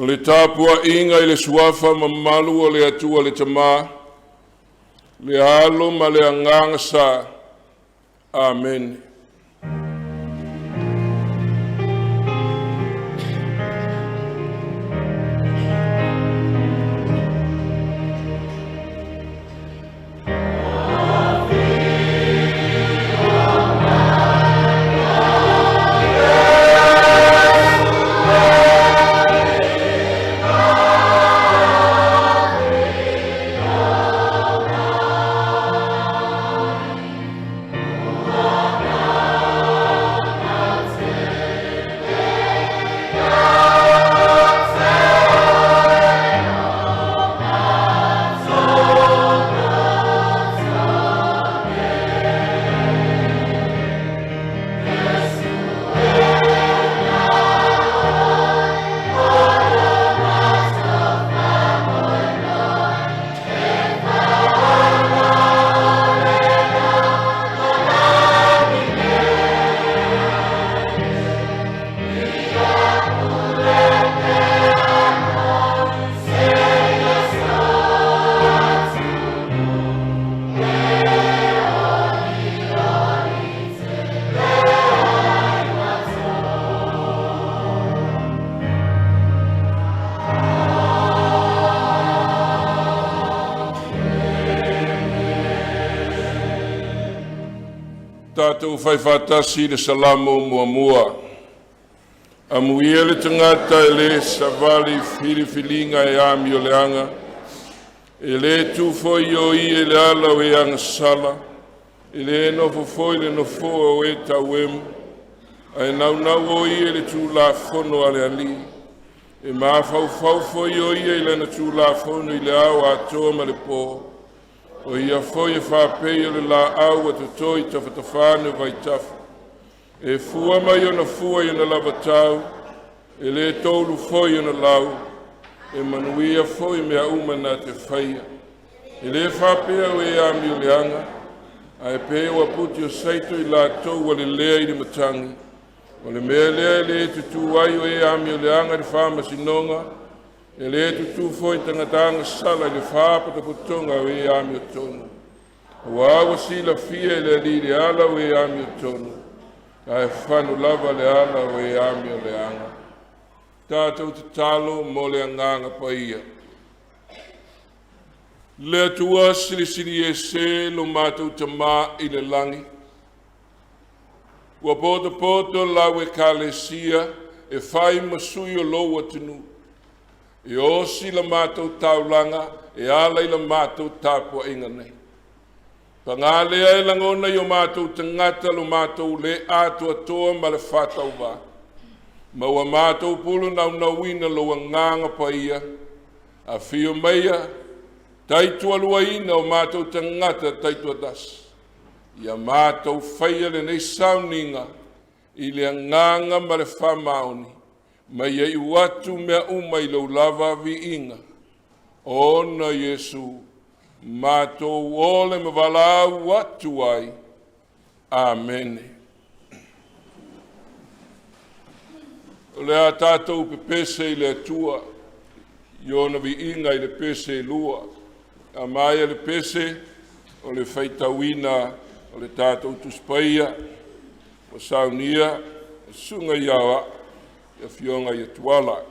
le tāpua inga i le suafa mamalu o le atua le tamā, le alo ma le anganga sa. Amen. Tātou whai whātasi le salamo mua. Amuia le tangata e le savali whiriwhilinga e ami o le anga. E le tūwhoi o i e le ala o e anga sala. E le nofo foi le nofo o e tauemu. A e nau o i e le tū la whono ale ali. E maa whau foi o i e le na tū la whono i le au a toa ma le pō. O ia foi e whapei o le la au a tutoi tawhatawhane vai tafu. E fua mai o na fua i na lava tau, e le tolu foi o na lau, e manuia foi mea umana te whaia. E le whapea o e ami o le anga, a e peo a puti o saito i la tau a le lea i le matangi. O le mea lea le tutu ai o e ami o le anga le whamasinonga, e le tutu foi tangatanga sala i le whapata putonga o e ami o tonu. O awa sila fia i le aliri ala o e ami o tonu. A e whanu lava le ala o e ami o le anga. Tātou te talo mo le anganga paia. Le atua sili e se lo mātou te mā i le langi. Ua poto lau e kālesia e whai masui o loa tunu. E osi la mātou taulanga e ala i la mātou tāpua inga nei. Pangalea e langona i o mātou tangata lo mātou le atua toa ma le whātau wā. Maua mātou pulu nau ina lo nganga paia. A whio meia, taitua lua ina o mātou tangata taitua das. Ia mātou whaia le nei Sauniga i le nganga ma le whamaoni. Mai e watu mea umai lau lava vi inga. Ona Yesu, mātou ole me walau watu ai. Amen. O le a tātou pe pese i le atua, i ona vi inga i le pese lua. A mai le pese, o le whaitawina, o le tātou tuspaia, o Sauniga, o sunga iawa, ia fionga ia tuala.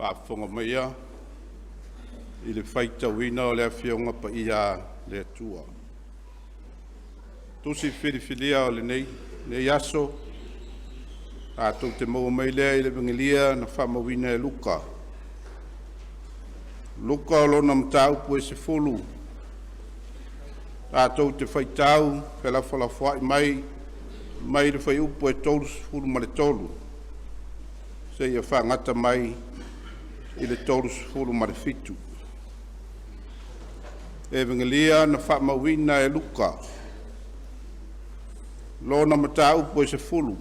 whaafonga maia i le whaitawina o le awhionga pa ia le atua. Tusi whiriwhiria o le nei aso, tātou te maua mai lea i le wengilia na whamawina e luka. Luka o lona mataupu e se fulu. Tātou te whaitau, whelawhalawhai mai le whai upu e tolu se fulu ma le tolu. Se ia whangata mai i le tolu se fulu ma le fitu. E wengilia na whamawina e luka. Lona mataupu e se fulu.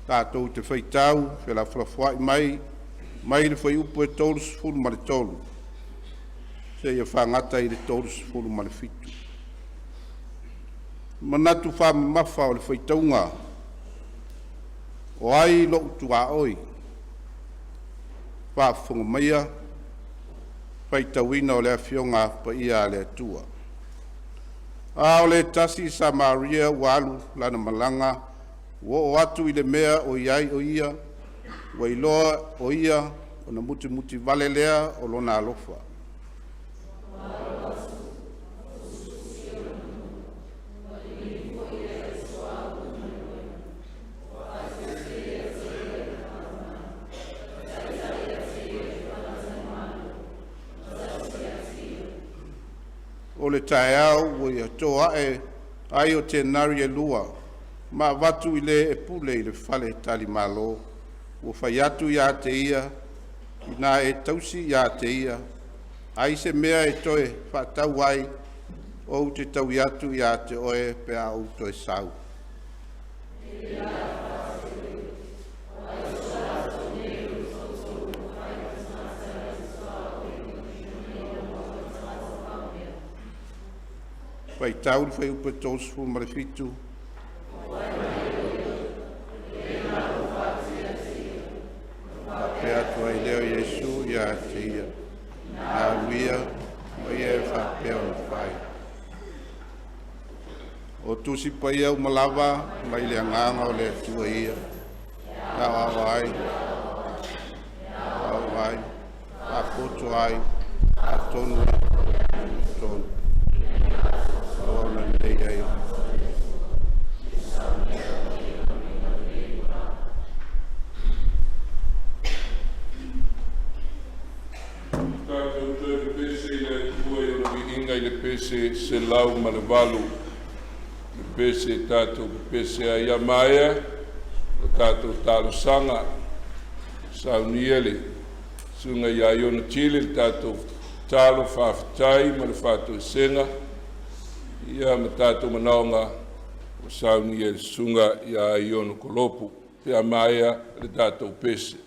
Tātou te whaitau, whelawhalawhai mai le whai upu e tolu se fulu ma le tolu. Se ia whangata i le tolu se fulu ma le fitu. Manatu whamamafa o le whaitaunga. O ai lo tua oi. Whaafonga maia. Whaitawina o le awhionga pa ia le atua. A o le tasi sa Maria walu lana malanga. Wo o atu i le mea o iai o ia. Wa iloa o ia. O na muti vale lea o lona alofa. O le taeau o ia toa ai o te nari e lua. Ma watu i le e pule i le fale tali malo. O whai atu ia te ia. I nā e tausi ia te ia. Ai se mea e toe whatau ai. O te tau i atu ia te oe pe a o toe sau. Pai tau le whai upa tōs fu marefitu. Pea tua i leo Yesu ia te ia. Nā wia, mai e whapea o whai. O tusi pai au malawa, mai le anganga o le atua ia. Nā awai. Awai. A koto ai. A tonu. Tonu. Pese se lau ma le walu, pese tātou pese a ia maia, tātou tālo sanga, Sauniga, sunga ia iona tili, tātou tālo whawhitai ma le whātou senga, ia ma tātou manaonga, o Sauniga sunga ia iona kolopu, te a maia le tātou pese.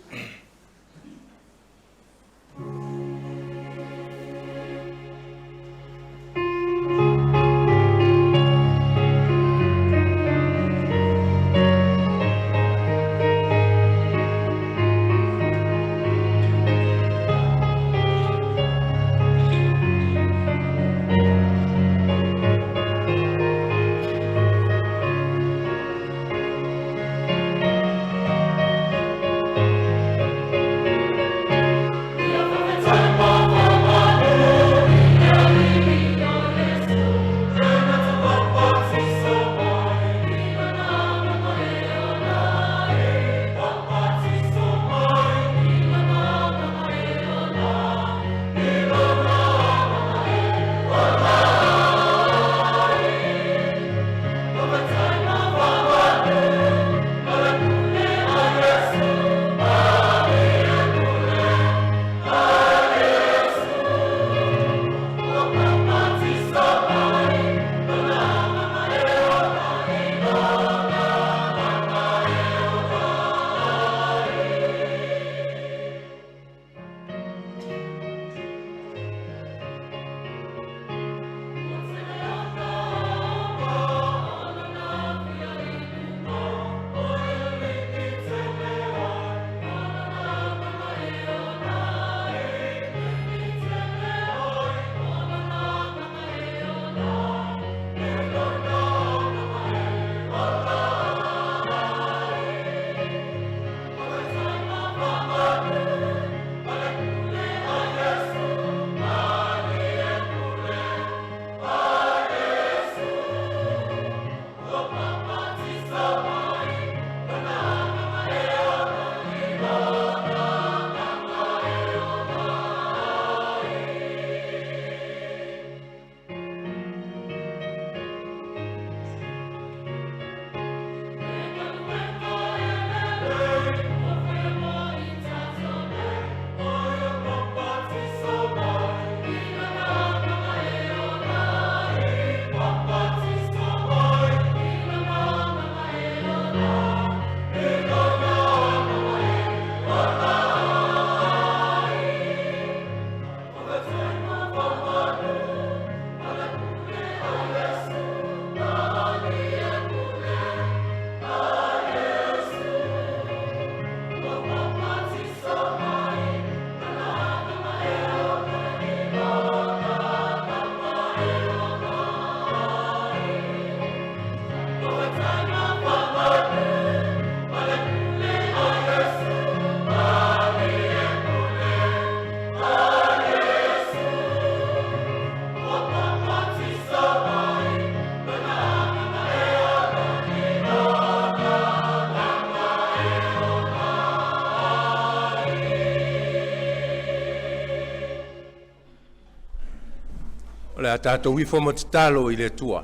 O le a tātou i foma te talo i le tua.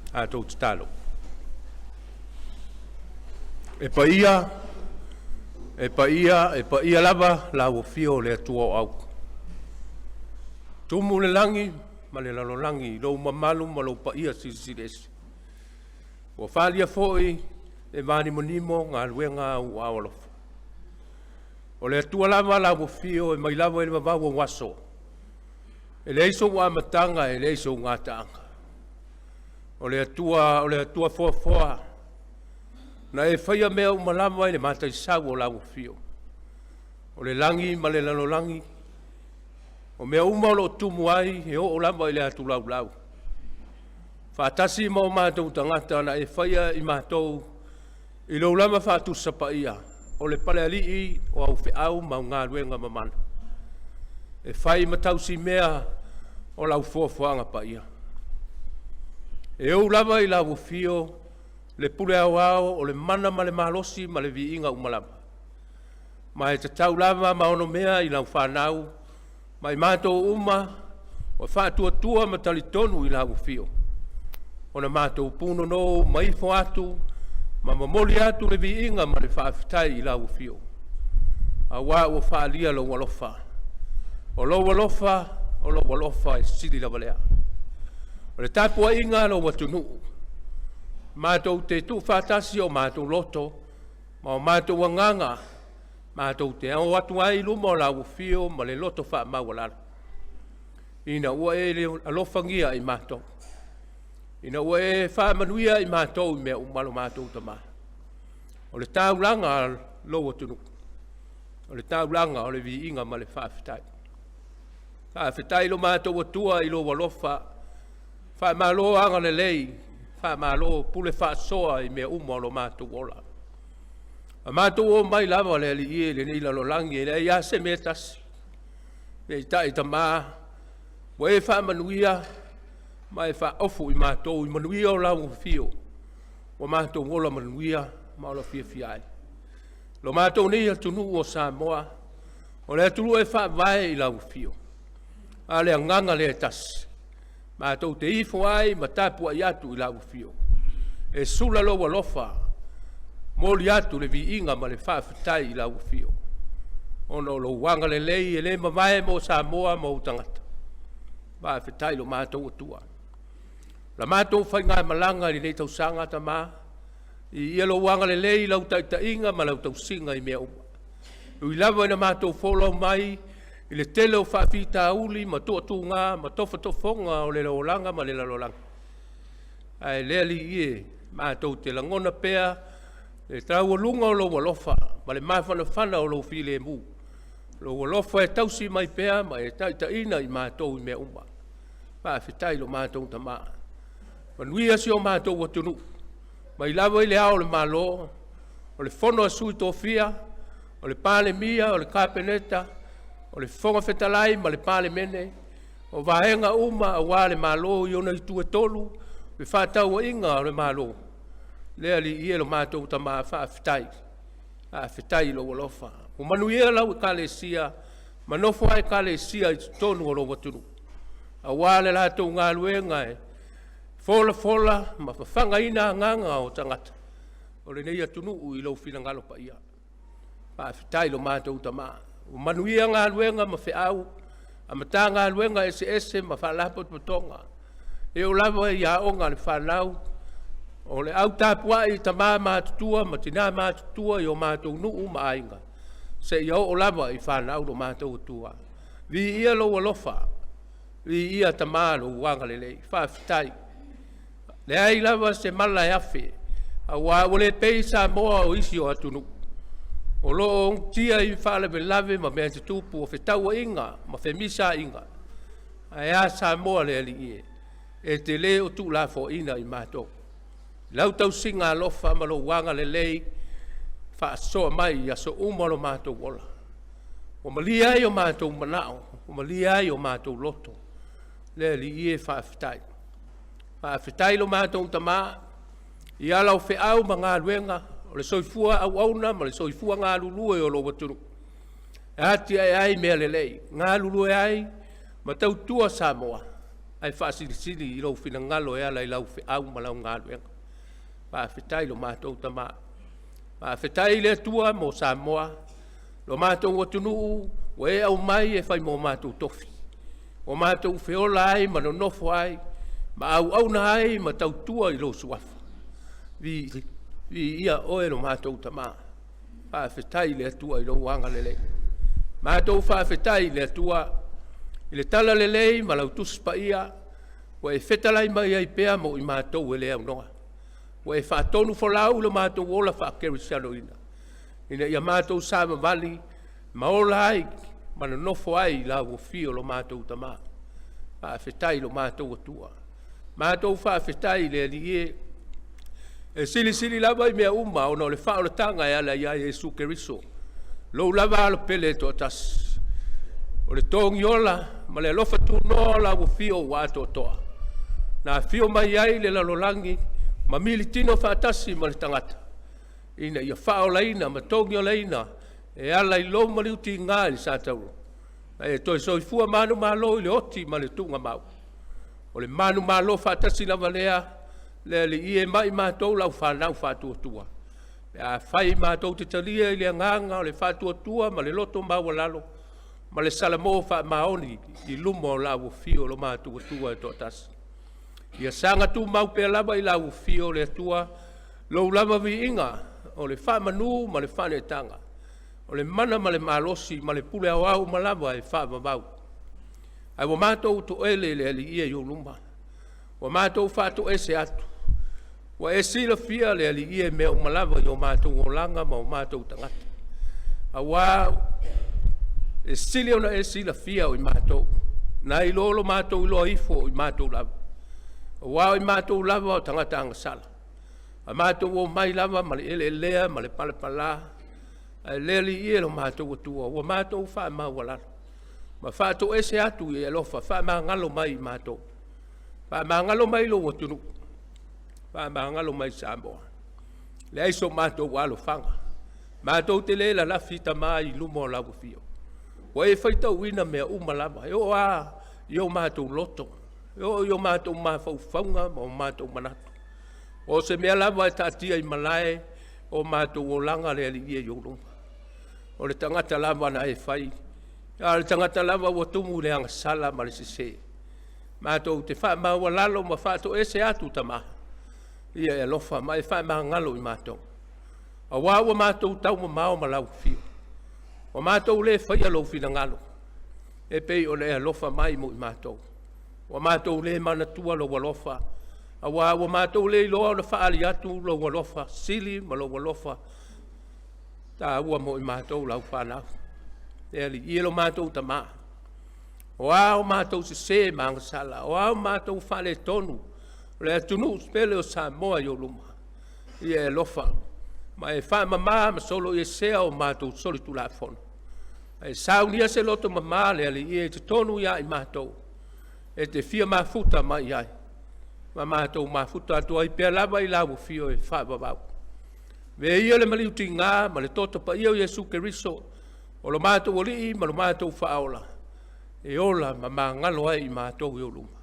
Tātou te talo. E pa ia lava la uafio le tua o au. Tumu le langi, ma le lalo langi, lo mamalu ma lo pa ia sisi. Ua whalia foi e mani monimo ngā luenga u awalofa. O le atua lava la uafio e mai lava e mawau o waso. E le iso wa matanga e le iso ngā taanga. O le atua foa. Na e whaia mea umalama e le mata i sau o la uafio. O le langi ma le lalo langi. O mea umalo tumu ai e o lama i le atu lau. Whaatasi ma o mātou tangata na e whaia i mātou i lau lama whaatu sapaia. O le pale alii o au whiau ma ngā luenga mamana. E whai matausi mea o lau fuafuanga pa ia. E au lama i lau fio le pule au o le mana ma le malosi ma le viinga umalama. Ma e te tau lama ma ono mea i lau whanau, ma i mātou uma o whaatua ma talitonu i lau fio. O na mātou puno no maifo atu, ma mamoli atu le viinga ma le whaafitai i lau fio. A wā o whaalia lo walofa. O lo walofa e sili la valea. O le tapua inga lo watunu. Mātou te tu whātasi o mātou loto, ma o mātou wanganga, mātou te au atu ai luma o lau fio ma le loto wha mawalala. Ina ua e le alofangia i mātou. Ina ua e wha manuia i mātou i mea umalo mātou tama. O le taulanga lo watunu. O le taulanga o le viinga ma le whaafitai. Whaafitai lo mātou atua i lo walofa, wha malo anga le lei, wha malo pule wha soa i mea umalo mātou ola. A mātou o mai lava le ali ie le nila lo langi e le ia se metas. E i tai ta mā, wa e wha manuia, ma e wha ofu i mātou i manuia o lau fio. Wa mātou ola manuia, ma ola fia fiai. Lo mātou nei atunu o Samoa, o le atunu e wha vai i lau fio. A le anganga le tas. Mātou te ifo ai, ma tapua i atu i lau fio. E sula lo walofa, moli atu le viinga ma le whaafitai i lau fio. Ono lo wanga le lei e le mamae mo Samoa mo utangata. Whaafitai lo mātou atua. La mātou whai ngā malanga i nei tau sanga ta mā. I ia lo wanga le lei lau taitainga ma lau tau singa i mea uma. Ui lava ina mātou wholau mai, i le tele o whaafita uli, ma toa ngā, ma tofa tofonga o le laolanga ma le lalolanga. Ai lea li ie, mātou te langona pea, le trau lunga o lo walofa, ma le mawhana o lo file mu. Lo walofa e tausi mai pea, ma e taitaina i mātou i mea uma. Whaafitai lo mātou ta maa. Manuia si o mātou watunu. Ma i lava i le ao le malo, o le fono a sui tofia, o le pale mia, o le kapeneta, o le fonga fetalai, ma le pale mene, o vaenga uma a wā le malo i ona i tue tolu, le whātau a inga o le malo. Lea li ie lo mātou ta maa whaafitai, whaafitai lo walofa. O manuia lau i kalesia, manofo ai kalesia i tonu o lo watunu. A wā le lātou ngā luenga e, fola, ma whawhanga ina nganga o tangata. O le nei atunu i lau whina ngalo pa ia. Whaafitai lo mātou ta maa. O manuia ngā luenga ma whiau, a mata ngā luenga ese ma whalapot patonga. E o lava i a onga le whanau, o le au tāpua i ta maa mātutua, ma tina mātutua i o mātou nuu ma ainga. Se i o lava i whanau lo mātou atua. Vi ia lo alofa, vi ia ta maa lo wanga le lei, whaafitai. Le ai lava se mala e afe, a wā ole pei Samoa o isi o atunu. O lo tia i whaale me lave ma mea te tupu o whetaua inga, ma whemisa inga. A ea Samoa le ali ie, e te le o tu la fo ina i mātou. Lau tau singa alofa ma lo wanga le lei, wha soa mai a so umalo mātou ola. O malia ai o mātou manao, o malia ai o mātou loto. Le ali ie whaafitai. Whaafitai lo mātou tamā, i alau whiau ma ngā luenga, o le soifua au auna, ma le soifua ngā lulue o lo watunu. E hati ai ai mea le lei, ngā lulue ai, ma tau tua Samoa. ai whaasiri i lau whina ngalo ea lai lau au ma lau ngalo ea. Whaafetai lo mātou tama. Whaafetai le tua mo Samoa. Lo mātou watunu o e au mai e whai mo mātou tofi. O mātou whiola ai ma no nofo ai. Ma au na ai ma tau tua i lo suafa. Vi ia oe lo mātou tama. Whaafetai le tua i lo wanga lele. Mātou whaafetai le tua i le tala lelei ma lau tuspa ia. O e whetalai mai ai pea mo i mātou e le au noa. O e whaatonu whalau lo mātou ola whaakeri siano ina. Ina ia mātou sāma vali ma ola ai ma no nofo ai la o fio lo mātou tama. Whaafetai lo mātou atua. Mātou whaafetai le ali e sili lava i mea uma o no le whaola tanga e ala ia Jesu Keriso. Lo lava alo pele to tas. O le tongi ola ma le alofa tu no la o fio wato toa. Na fio mai ai le lalolangi ma militino whaatasi ma le tangata. Ina ia whaola ina ma tongi ola ina e ala i lo ma liuti ngā li sātauro. E toi soifua manu malo i le oti ma le tunga mau. O le manu malo whaatasi lava lea le ie mai mātou lau whanau whātuatua. A whai mātou te talia i le nganga o le whātuatua ma le loto maua lalo. Ma le salamo wha maoni i lumo lau fio lo mātuatua e tō tasi. Ia sanga tu mau pēr lava i lau fio le atua. Lou lava vi inga o le wha manu ma le whane tanga. O le mana ma le malosi ma le pule au au ma lava e wha mabau. Ai wa mātou to ele le ali ia i luma. Wa mātou whātou e se atu. Wa e sila fia le ali ia mea umalava i o mātou o langa ma o mātou tangata. A wā e sili ona e sila fia o i mātou. Na i lolo mātou i loa ifo o i mātou lava. A wā o i mātou lava o tangata angasala. A mātou o mai lava ma le ele lea ma le palepala. A le ali ia lo mātou o tua. Wa mātou wha ma walala. Ma whātou e se atu i alofa. Wha ma ngalo mai i mātou. Wha ma ngalo mai lo o tunu. Wha ma ngalo mai Samoa. Le aiso mātou walo whanga. Mātou te le la lafita mai i lumo lau fio. Wa e whaitau wina mea umalama. Eo a, eo mātou loto. Eo mātou mawhau whaunga ma o mātou manatu. O se mea lava e tātia i malae o mātou o langa le ali ia i urunga. O le tangata lava na e whai. A le tangata lava o tumu le anga sala ma le sise. Mātou te wha maua lalo ma whātou e se atu tamaha. Ia e lofa ma e wha maha ngalo i mātou. A wāua mātou tau ma mao ma lau fio. O mātou le whaia lau fina ngalo. E pei o le e lofa mai mo i mātou. O mātou le manatua lo walofa. A wāua mātou le iloa o na whaali atu lo walofa. Sili ma lo walofa. Tā ua mo i mātou lau whanau. E ali ielo mātou tamaha. O ao mātou se mangasala. O ao mātou whale tonu. Le atunu spele o Samoa i o luma. Ia e lofa. Ma e wha mamā ma solo i sea o mātou soli tu la fono. E saunia se loto mamā le ali i e te tonu ia i mātou. E te fia mafuta mai ai. Ma mātou mafuta atua i pia lava i lau fio e wha babau. Ve ia le maliuti ngā ma le toto pa ia o Jesu Keriso. O lo mātou o lii ma lo mātou whaola. E ola ma mā ngalo ai i mātou i o luma.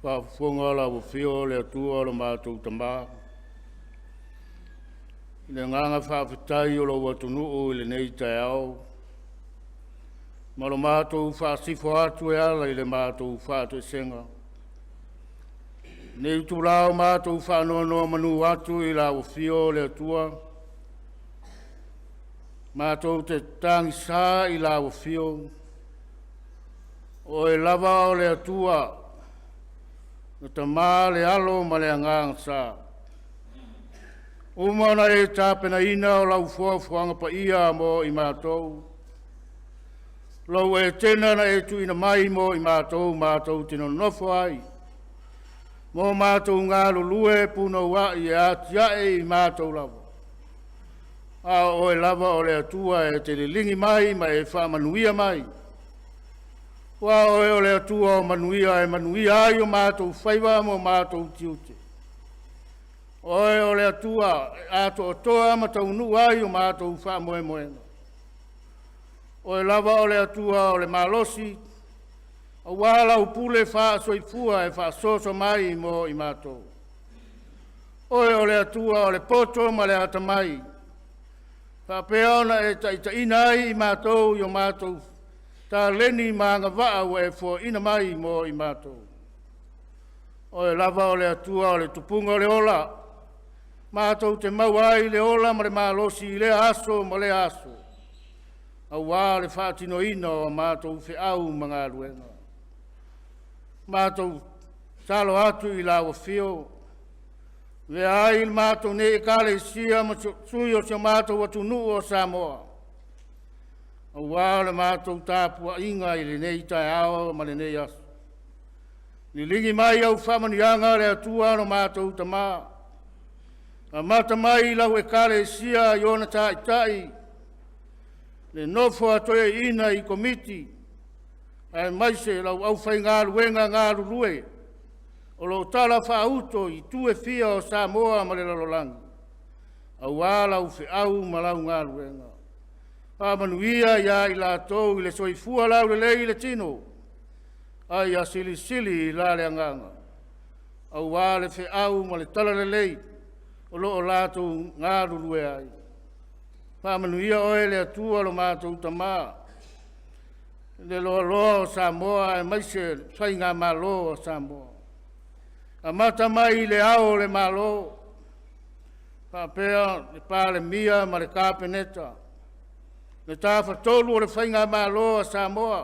Whaafunga la o fio le atua lo mātou tama. Le nganga whaafetai o lo watunu o le nei tai au. Ma lo mātou whaasifo atu e ala i le mātou whaatu e senga. Nei tu lao mātou whaanoa manu atu i la o fio le atua. Mātou te tangi sā i la o fio. O e lava o le atua. Na ta mā le alo ma le angang sā. Umana e tāpena ina o lau fuanga pa ia mo i mātou. Lau e tena na e tu ina mai mo i mātou tino nofo ai. Mo mātou ngā lulue puno wa i atia e i mātou lava. A o e lava o le atua e te lingi mai ma e whamanuia mai. Wa oe o le atua o manuia e manuia ai o mātou whaiwa mo mātou tiute. Oe o le atua ato o toa ma tau nu ai o mātou wha moe moena. Oe lava o le atua o le malosi, a wala upule wha soifua e wha soso mai mo i mātou. Oe o le atua o le poto ma le atamai, wha peona e ta ina ai i mātou i o mātou, ta leni maanga waa wa e fo ina mai mo i mātou. Oe lava o le atua o le tupunga o le ola, mātou te mauai le ola ma le malosi i le aso ma le aso. A wā le whātino ina o mātou whi au mga ruenga. Mātou talo atu i lawa whio. Le ai il mātou ne e kale sia ma sui o sia mātou atu nuu o Samoa. A wā le mātou tāpua inga i le nei tai ao ma le nei aso. Ni lingi mai au whamanianga le atua no mātou tamaa. A mata mai lau e kare sia i ona tai, le nofo atoe ina i komiti, ai maise lau au whai ngāru wenga ngāru rue, o lo tala whauto i tue fia o Samoa ma le lalolangi. A wālau whi au ma lau ngāru wenga. Pāmanuia ia i la tau i le soifua lau le lei le tino, ai a sili sili i la le anganga. A wāle whi au ma le tala le lei, o loo lātou ngāru rue ai. Pāmanuia oe le atua lo mātou tamā. Le loa loa o Samoa e maise whai ngā mālo o Samoa. A mata mai le ao le mālo. Pāpea le pāle mia ma le kāpeneta. Le tāwha tolu o le whai ngā mālo o Samoa.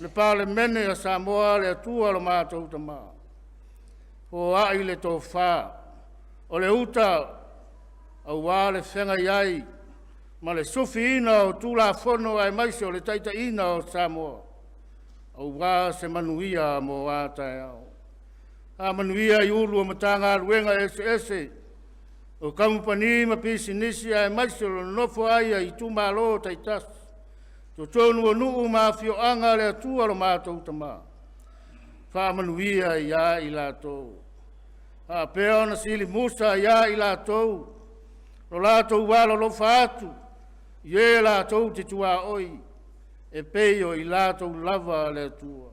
Le pāle mene o Samoa le atua lo mātou tamā. O ai le tō whā. O le uta au wā le whenga iai, ma le sufi ina o tūla whono ai maise o le taita ina o Samoa. Au wā se manuia mo wātai au. A manuia i ulu o matanga ruenga ese, o kampani ma pisi nisi ai maise o nofo aia i tūmalo taitas. To tonu o nuu mafio anga le atua lo mātou tamā. Wha manuia ia i lātou. A pea ona sili musa ia i lātou. Lo lātou walo lo whaatu. Ie lātou te tua oi. E peio i lātou lava le tua.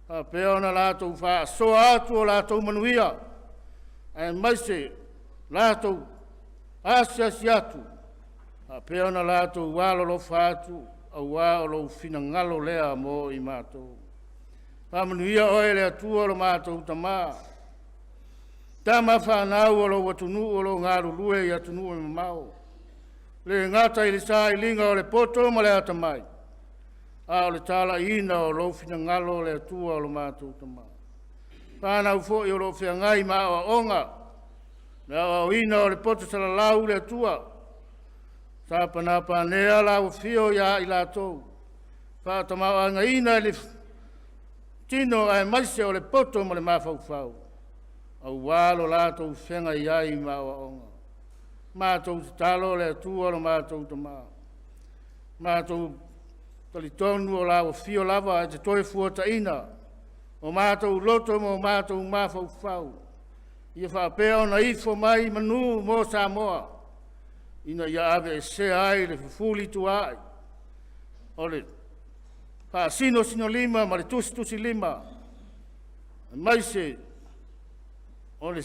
A pea ona lātou wha so atu o lātou manuia. E maise lātou asiasi atu. A pea ona lātou walo lo whaatu. A wā o lo fina ngalo lea mo i mātou. Pa manuia oe le atua lo mātou tamā. Tama whanau o lo watunu o lo ngāru lue i atunu o mamau. Le ngata i le sā i linga o le poto ma le atamai. A o le tala ina o lo fina ngalo le atua o lo mātou tamā. Pānau fo i o lo whia ngai ma o onga. Le o ina o le poto salalau le atua. Sa panapa nea la o fio ia i lātou. Pātamau anga ina i le tino ai maise o le poto ma le mawhau. Au wālo lātou whenga iai maua onga. Mātou talo le atua lo mātou tamā. Mātou talitonu o lao fio lava e te toi fuata ina. O mātou loto mo mātou mawhau whau. Ia whapea o na ifo mai manu mo Samoa. Ina ia ave e se ai le fufuli tu ai. O le sino lima ma le tusi lima. Maise o le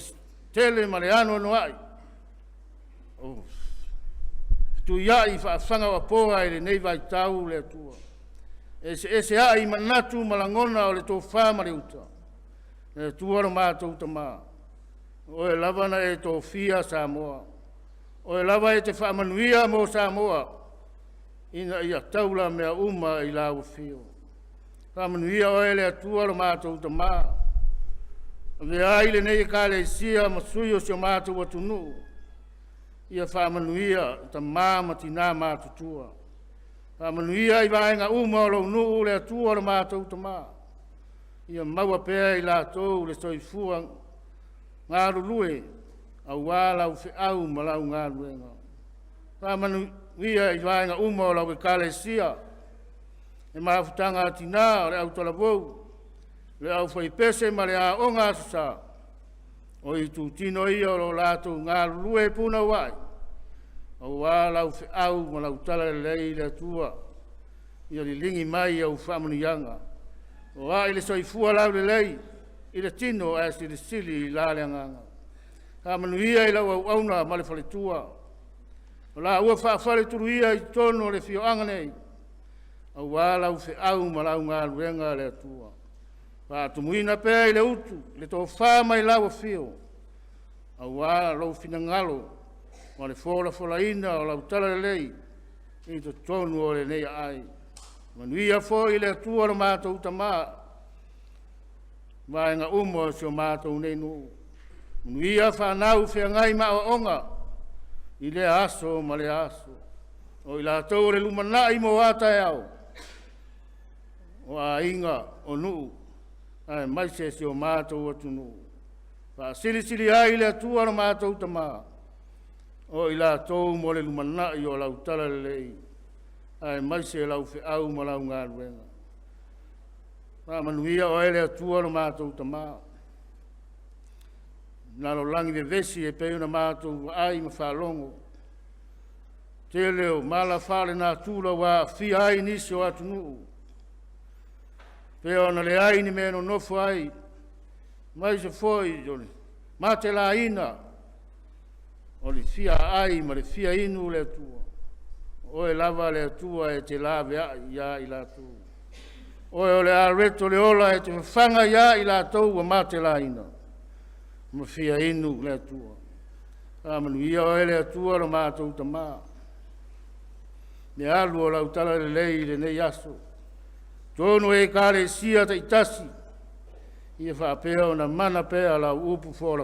tele ma le ano no ai. O tu iai whanga wa poa i le nei vai tau le atua. E se ai manatu malangona o le tō wha ma le uta. Le atua ro mātou tamā. O e lavana e tō fia Samoa. O e lava e te whaamanuia mo Samoa. Ina ia taula mea uma i lau fio. Whaamanuia o e le atua ro mātou tamā. Le aile nei ka le sia masui o sio mātou atunu. Ia whaamanuia ta māma tina mātutua. Whaamanuia i vaenga uma o lo nuu le atua o mātou tamā. Ia maua pēa i lātou le soifua ngāru lue au wālau whi au malau ngāru enga. Whaamanuia i vaenga uma o lau e ka le sia. E mafutanga tina o le au talavou, le au whaipese ma le a o ngā sasa. O i tu tino ia o lo lātou ngā lue puna wai. O wā lau whi au ma lau tala le lei le tua. Ia li lingi mai au whamanianga. O wā i le soifua lau le lei, i le tino a si le sili i la le nganga. Ka manuia i lau au auna ma le whale tua. O la ua whaafare turu ia i tono le fio anganei. Au wā lau whi au ma lau ngā luenga le tua. Wa tumuina pe le utu le to fa mai lawa fio au wa lo fina ngalo ma le fola ina o la tala lei i to tonu o le nei ai manuia fo i le tua ma to utama ma nga umo so ma to nei no manuia fa nau fe ngai ma o onga i le aso ma le aso o i la to le lumana i mo ata au o a inga o nu ai mai se o mātou atunu. Wha sili ai le atua na mātou tama. O i la tau mo le lumana i o lau tala le lei. Ai mai se lau whi au ma lau ngā ruenga. Wha manuia o ele atua na mātou tama. Nalo langi de vesi e peo na mātou ai ma whalongo. Te leo mala whale nā tūla wa fi ai nisi o atunu. Peo na le ai ni meno nofo ai, mai se foi, ma te la ina, o le fia ai, ma le fia inu le tua. O e lava le tua e te lave ia i la tua. O e o le areto le ola e te whanga ia i la tua ma te la ina, ma fia inu le tua. A manu ia o e le tua lo mātou tama. Me alu o lau tala le lei le nei aso. Tono e kare sia te itasi. Ia whaapea o na mana pea la upu fola.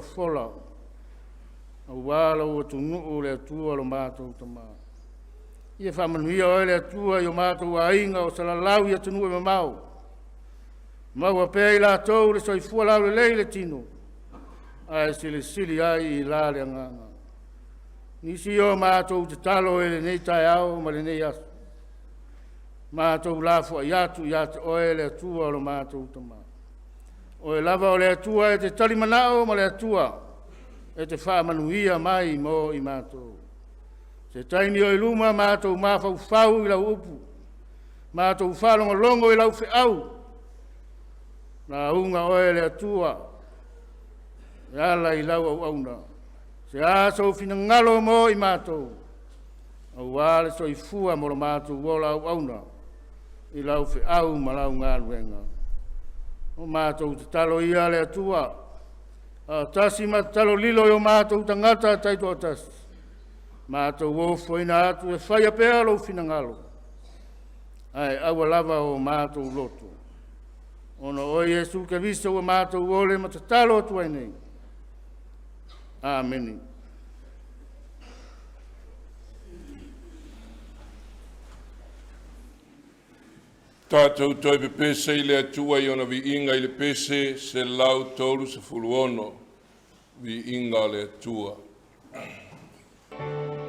Au wala o tunu le atua lo mātou tama. Ia whamanuia o le atua i o mātou a inga o salalau ia tunu e mamau. Mau a pea i la tau le soifua lau le lei le tino. Ai sili ai i la le anganga. Nisi o mātou te talo e le nei tai au ma le nei asu. Mātou lafo a iatu oe le atua o lo mātou tama. O e lava o le atua e te talimanao ma le atua e te whaamanuia mai mo i mātou. Se taimi o i luma mātou mawhau whau i lau upu. Mātou whalonga longo i lau whi au. Nā unga oe le atua. E ala i lau au auna. Se aso fina ngalo mo i mātou. Au wale so i fua mo lo mātou o lau auna. I lau whi au ma lau ngā ruenga. O mātou te talo ia le atua. Tasi ma talo lilo i o mātou tangata taito o tasi. Mātou ofo ina atu e whaia pēa lo fina ngalo. Ai, awa lava o mātou loto. Ono o Jesu ke visa o mātou ole ma te talo atu ai nei. Ameni. Tātou toi pe pese i le atua i ona vi inga i le pese se lau tolu se fuluono vi inga le atua. Amen.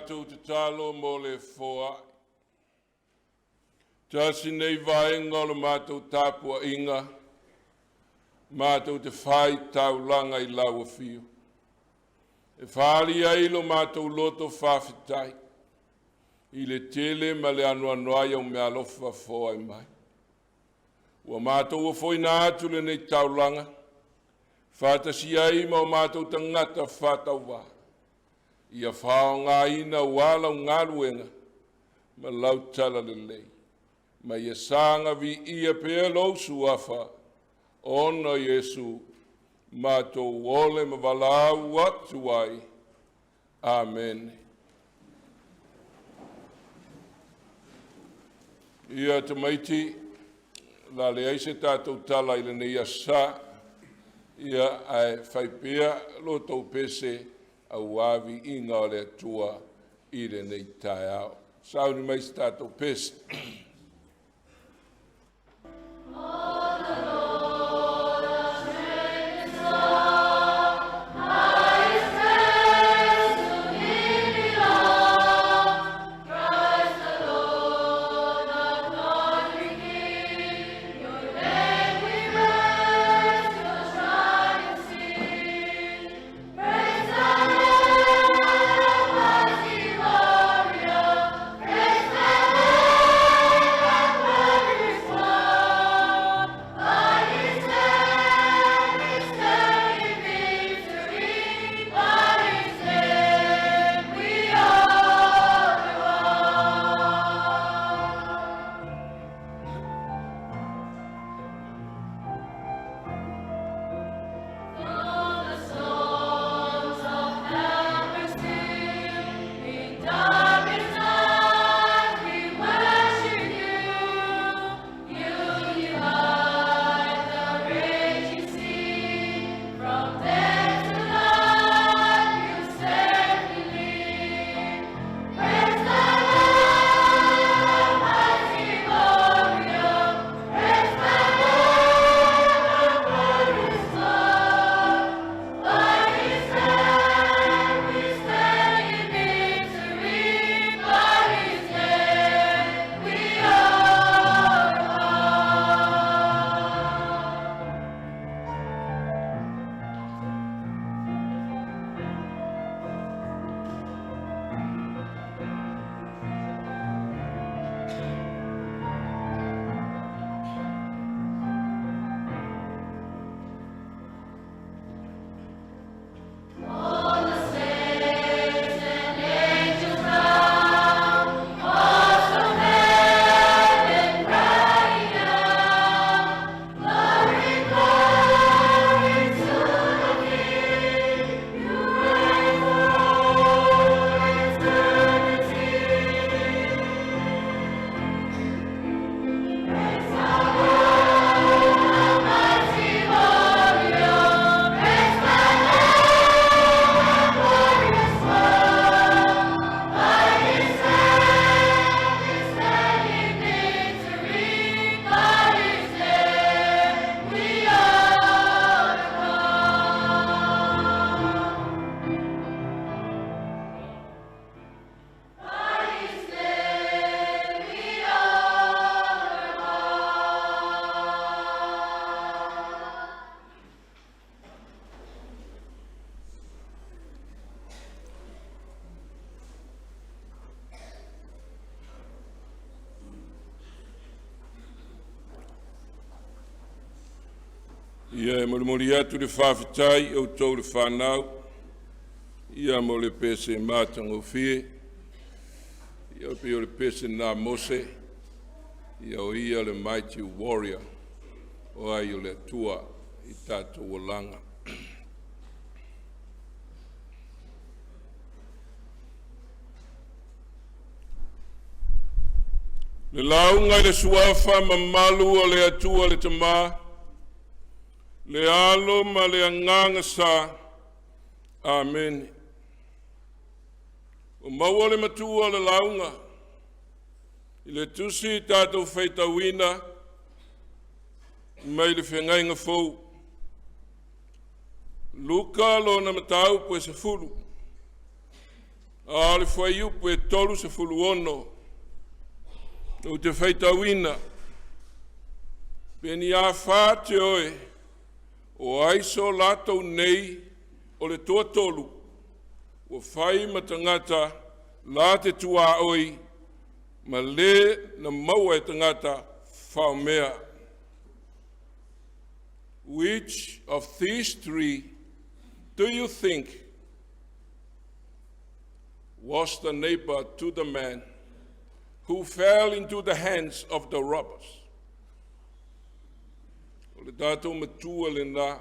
tātou te talo mo le foa. Tasi nei vaenga o le mātou tāpua inga, mātou te whai taulanga I laua whiu. E whaali ai lo mātou loto whawhitai, I le tele ma le anua noai au mea lofa foa I mai. Ua mātou o foina atu le nei taulanga, whātasi ai ma o mātou tangata whātau wā. Ia whao ngā ina wālau ngā luenga, ma lau tala le lei. Ma ia sanga vi ia pea lau suafa, ona Yesu, mātou ole ma walau atu ai. Amen. Ia te maiti, la le aise tātou tala I le nei asa, ia ai whaipea lo tau pese au avi inga o le atua I le nei tai au. Sauni mai se tātou pese. Ia mori atu le whawhitai au tau le whanau. Ia mo le pese mātango fie. Ia pe o le pese nā mose. Ia o ia le mighty warrior. O ai o le atua I tātou o langa. Le launga I le suafa ma malu o le atua le tamā. Le alo ma le anganga sa. Amen. O maua le matua le launga. I le tusi tātou whaitawina. Mai le whengainga fau. Luka lo na matau po se fulu. Ale foi upu e tolu se fuluono. O te feitawina. Peni a whāte oe. O aiso lato nei o le tua tolu. O whai matangata la te tua oi. Ma le na maua e tangata whaumea. Which of these three do you think was the neighbor to the man who fell into the hands of the robbers? O le tātou matua le nā.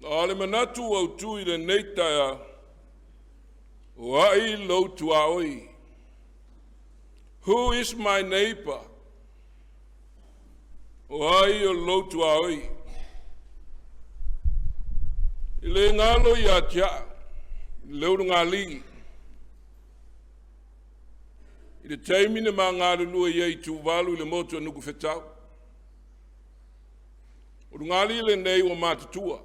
A le manatu au tui le neitaia o ai loutu a oi. Who is my neighbor? O ai o loutu a oi. I le ngalo i a tia, i le uru ngā li. I le taimine mā ngā lua i ei tu walu i le motu anuku whetau. Uru ngā li le nei o mātutua.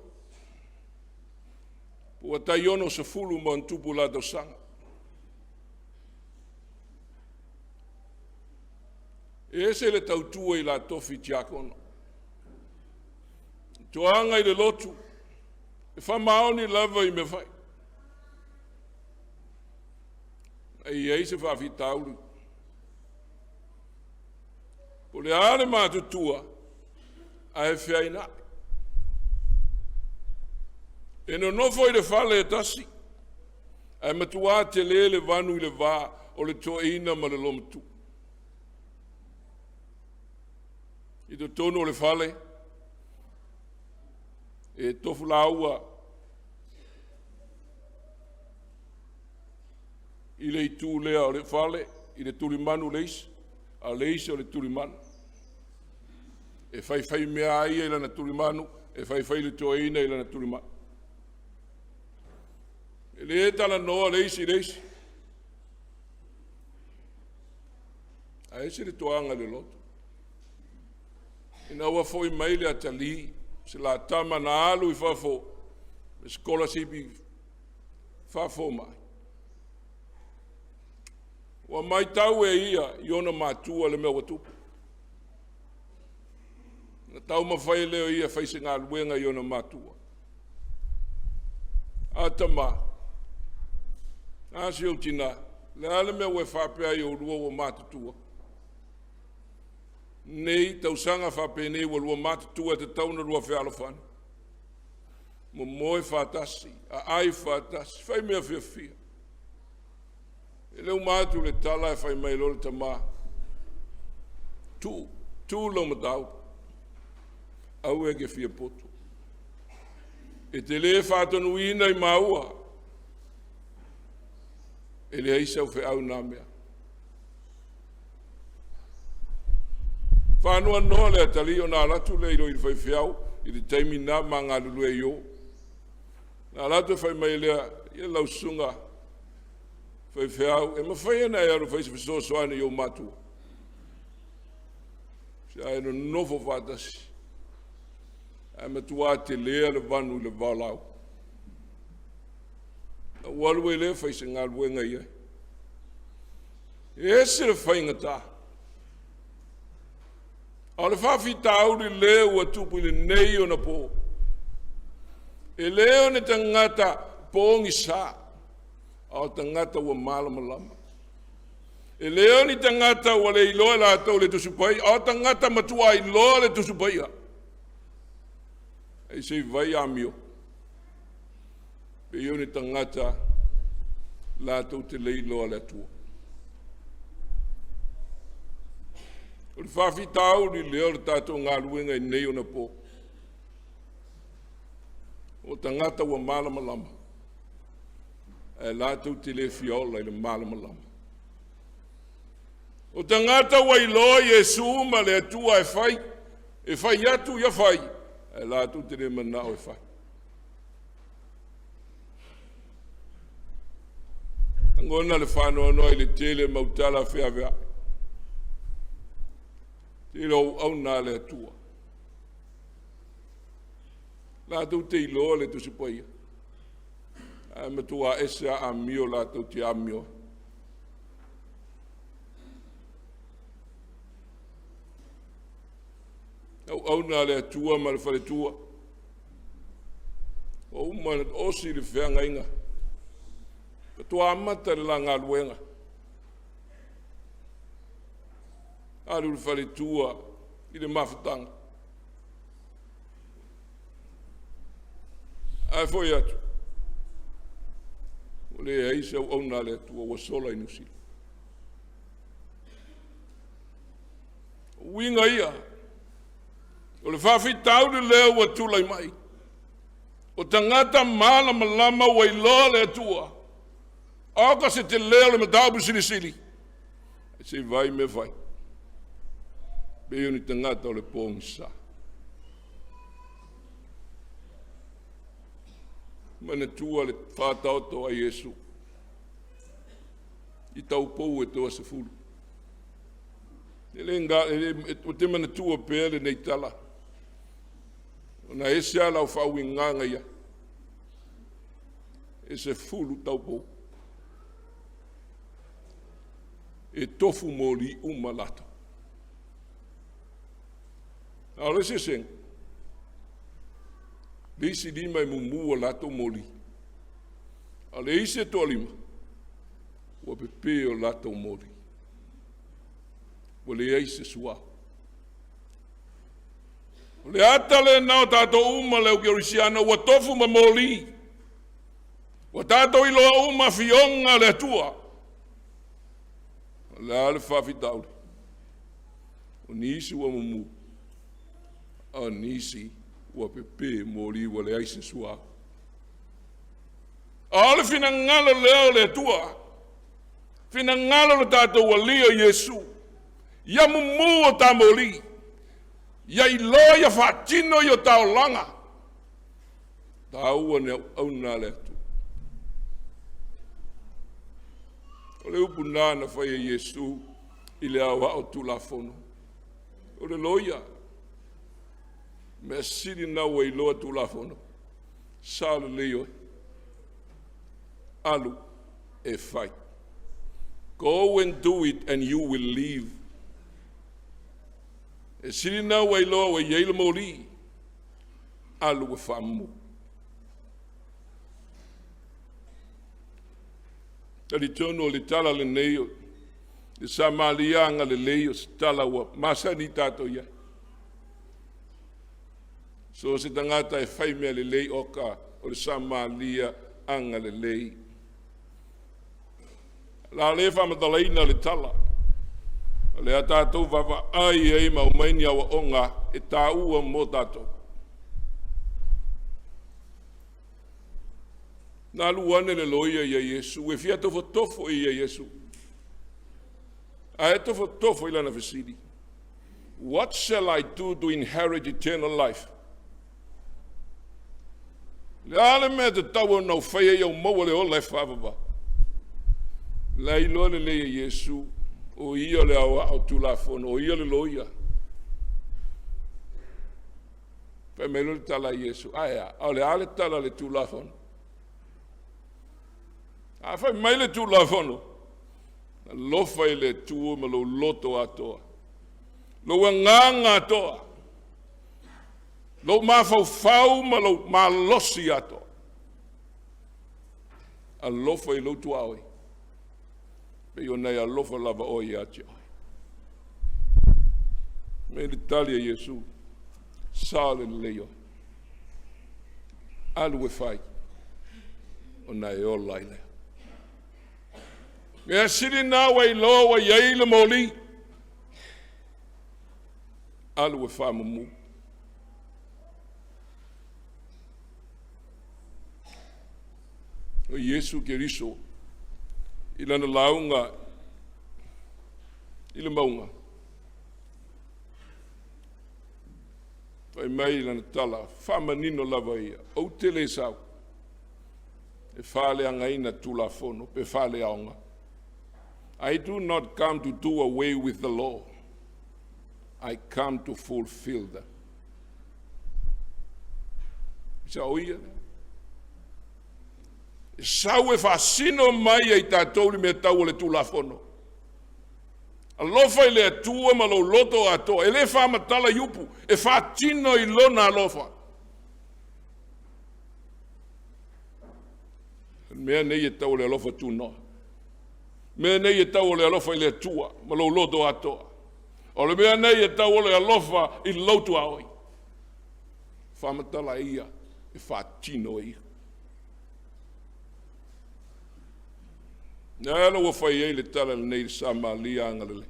Pua tai ono sa fulu mo ntupu la dosanga. E se le tautua i la tofi tiakono. Toanga i le lotu. E whamaoni lava i me whai. E ei se whawhi tauru. Po le ale mātutua a e whiaina. E no nofo i le whale e tasi. A e matua te le vanu i le wā o le toeina ma le lomatu. I to tono le whale. E tofu laua. I le itu lea o le whale. I le turimanu leis. A leis o le turimanu. E whai mea ai e lana turimanu. E whai le toeina e lana turimanu. E le tala noa leisi. A ese le toanga le loto. Ina ua foi mai le atali, se la tama na alu I whafo, me scholarship I whafo mai. Ua mai tau e ia, I ona mātua le mea watupu. Na tau mawhai leo ia whaise ngā luenga I ona mātua. Atama, nāsi o tina, le ale mea ue whapea I o rua o mātutua. Nei tausanga whapene wa lua mātutua te tauna rua whealofani. Mo moe whātasi, a ai whātasi, whai mea whiawhia. E leu mātu le tala e whai mai lole ta mā. Tū lau matau. Au e ke whia poto. E te le whātonu ina I maua. E le heisa u wheau nā mea. Whanua noa le atali o nā latu le iro I whai whiau, I le taimi nā mā ngā lulu e yo. Nā latu whai mai lea, I lau sunga, whai whiau, e ma whai ana e aru whai se whiso soane I o mātua. Se ai no nofo whātasi. Ai matua te lea le vanu le walau. Na walu e lea whai se ngā luenga ia. E se le whai ngata. O le whawhi tauri leo ua tupu I le nei o na pō. E leo ne tangata pōngi sā. O tangata ua malama lama. E leo ni tangata ua le iloa la tau le tusupai. O tangata matua iloa le tusupai. E se vai amio. E io ni tangata la tau te le iloa le tua. O le whawhi tauri leo le tātou ngā ruenga I nei o na pō. O tangata ua malama lama. E lātou te le fiola I le malama lama. O tangata ua iloa Yesu ma le atua e whai. E whai atu ia whai. E lātou te le manao e whai. Angona le whanau noa I le tele mautala whea whea. Te rau au nā le atua. Lātou te iloa le tusipaia. Matua esa a mio la tau te amio. Au na le atua ma le whare tua. O umana osi le whianga inga. Tua amata le la ngā luenga. Alu le whare tua i le mawhitanga. Ai foi atu. O le aisa au na le atua wa sola inusi. Winga ia. O le whawhitau le leo wa tulai mai. O tangata mala malama wa iloa le atua. Oka se te leo le matau sili sili. Se vai me vai. Beo ni tangata o le pōngisa. Mana tua le whātau to a Yesu. I tau pou e toa se fulu. O te mana tua pēle nei tala. O na ese ala o whau nganga ia. E se fulu tau pou. E tofu moli umalato. Aole se seng. Lisi di mai mumua lato moli. Ale ise to lima. Wa pepe o lato moli. Wa le eise sua. Le atale nao tato uma leo kiorisiana wa tofu ma moli. Wa tato iloa uma fionga le tua. Le ale whawhitauri. O nisi wa mumu. O nisi wa pepe mori wa le aise sua. Ale fina ngalo leo le tua. Fina ngalo le tato wa lia Yesu. Ya mumu o ta mori. Ya iloa ya fatino yo tau langa. Tau ane au na le tu. O le upu nana whai Yesu i le awa o tu la fono. O le loia. Me siri na wa iloa tu la fono. Sāle leo. Alu e whai. Go and do it and you will live. E siri na wa iloa wa yeila mori. Alu e whamu. Tali tono le tala le neio. Le samalianga le leio tala wa masa ni tato ia. So se tangata e whai mea le lei oka o le samalia anga le lei. La le whamatalaina le tala. Le a tātou wawa ai e ma umaini awa onga e tā ua mō tātou. Nā luane le loia ia Yesu, e fia tofo tofo ia Yesu. A e tofo tofo ila na fesiri. What shall I do to inherit eternal life? Le ale mea te taua nau whaia iau maua le o le whawaba. Le ilo le leia Yesu, o ia le awa au tulafono, o ia le loia. Whai melo le tala Yesu, aia, au le ale tala le tulafono. A whai mai le tulafono, lofa i le tua ma lo loto atoa. Lo nganga atoa. Lo mafau ma lo malosi atoa. A lofa i lo tuaoi. Pe yo nei alofa lava o i ati ai. Me l'Italia Yesu, sale leo. Alu e fai, o nei o laile. Me a siri na wa i loa wa yeile moli. Alu e fai mumu. O Yesu Keriso, ilana launga ile maunga fai mai ilana tala famanino lava ia o tele sau e fale angaina tulafono pe fale aonga. I do not come to do away with the law. I come to fulfill them. Sa oia Sau e whaasino mai e tātou li mea tau o le tūlafono. Alofa i le atua ma lo loto atoa. E le whaamatala iupu. E whaatino i lona alofa. Mea nei e tau le alofa tūnoa. Mea nei e tau le alofa i le atua ma lo loto atoa. O le mea nei e tau le alofa i lautu aoi. Whaamatala ia e whaatino ia. Nā lo whai e le tala le nei sa malia angalele.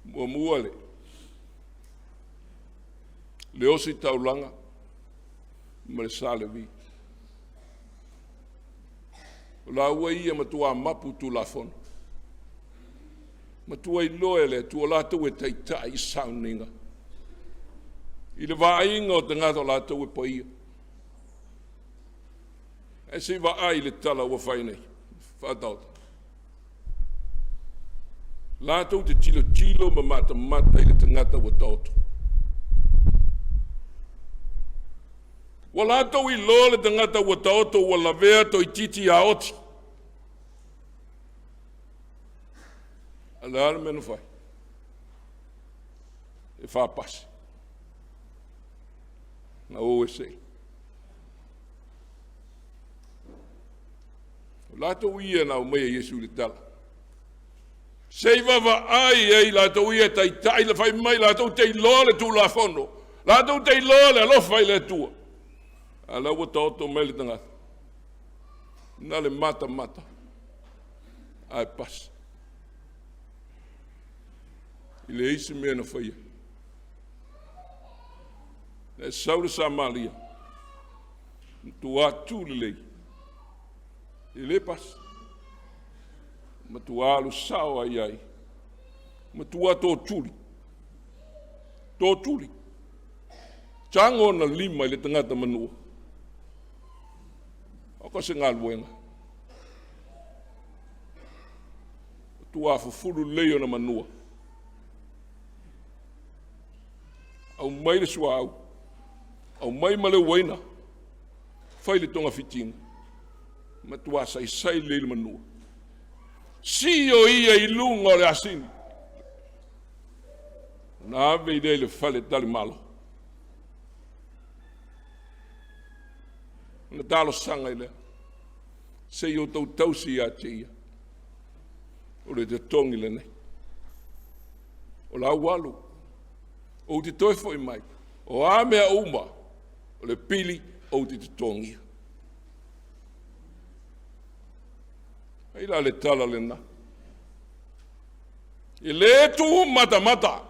Mua le. Le osi taulanga. Ma le sa le vi. La ua ia matua mapu tu la fono. Matua i loe le tua lātou e taitai i Sauniga. I le vāinga o te ngāto lātou e poia. E se va ai le tala ua whai nei. Whātauta. Lātou te tilo ma mata i le tangata ua tautu. Wa lātou i loa le tangata ua tautu ua lavea to i titi a oti. Ala ala menu whai. E whāpasi. Na OSA. Lātou ia nau mea Yesu le tala. Seiva va ai ei lātou ia tai le whai mai lātou te loa le tū la whono. Lātou te loa le alofa i le tua. Ala ua tauto mai le tangata. Nā le mata. Ai pas. I le isi mea na whaia. Le saure sa malia. Tu atu le lei. I le pas. Ma tu alu sao ai ai. Ma tu ato tuli. Tō tuli. Chango na lima i le tangata manua. Oko se ngā luenga. Tu a fufuru leo na manua. Au mai le sua au. Au mai ma le waina. Fai le tonga fitinga. Ma tu a sai le manua. Si o ia i lunga o le asini. Nā vei le fale tali malo. Na talo sanga ile. Se yo tau si a te ia. O le te tongi le nei. O la walu. O te toi foi mai. O a mea uma. O le pili o te tongi. Ai la le tala le na. I le tu mata.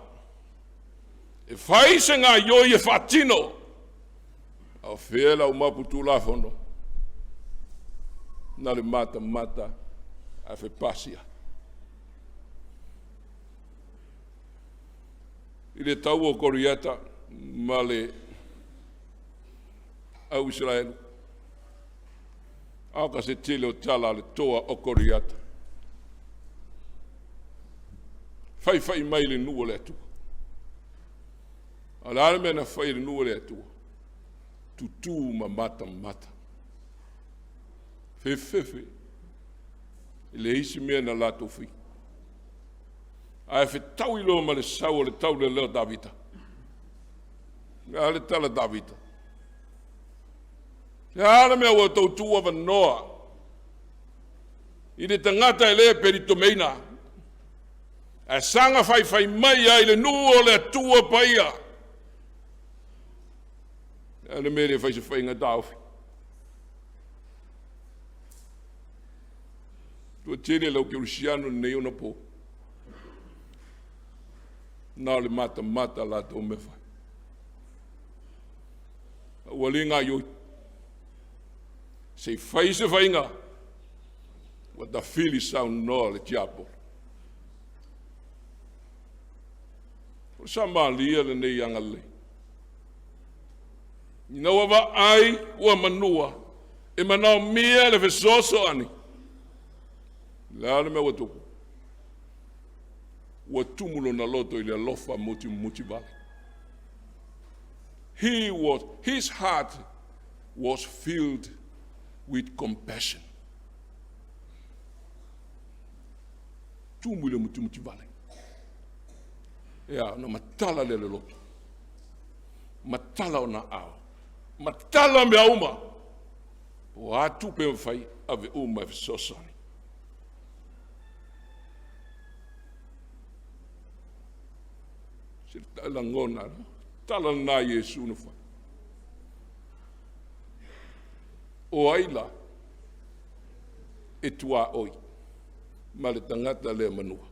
E fai se ngā ioi e whatino. Au whiela o maputu la fono. Na le mata a whi pasia. I le tau o koriata ma le au Israelu. Au ka se tele o tala le toa o koriata. Fai mai le nua le atua. Alare mena fai le nua le atua. Tutu ma mata. Fefe. Le isi mea na lato fi. Ai fe tau ilo ma le sau le tau le leo Davida. Nga le tala Davida. Se hara mea ua tau tua wa noa. I le tangata e le perito meina. A sanga fai mai ai le nuo le atua paia. Le mere fai se fai ngā tauwhi. Tua tere lau ke urusiano nei ona po. Nā le mata la tau me fai. Ua le ngā ioi. Se fai ngā. Ua ta fili sau noa le tiapo. Ua sa malia le nei anga lei. Ina wa ai ua manua e manao mea le fesoso ani. Lale me watuku. Ua tumulo na loto i le alofa muti vale. his heart was filled with compassion. Tumule mutumuti vale. Ya, no matala lele loto. Matala ona ao. Matala me auma. Watu pe mfai ave uma visosoni. Tala ngona, tala na Yesu no fa. O aila etua oi male tangata le manua.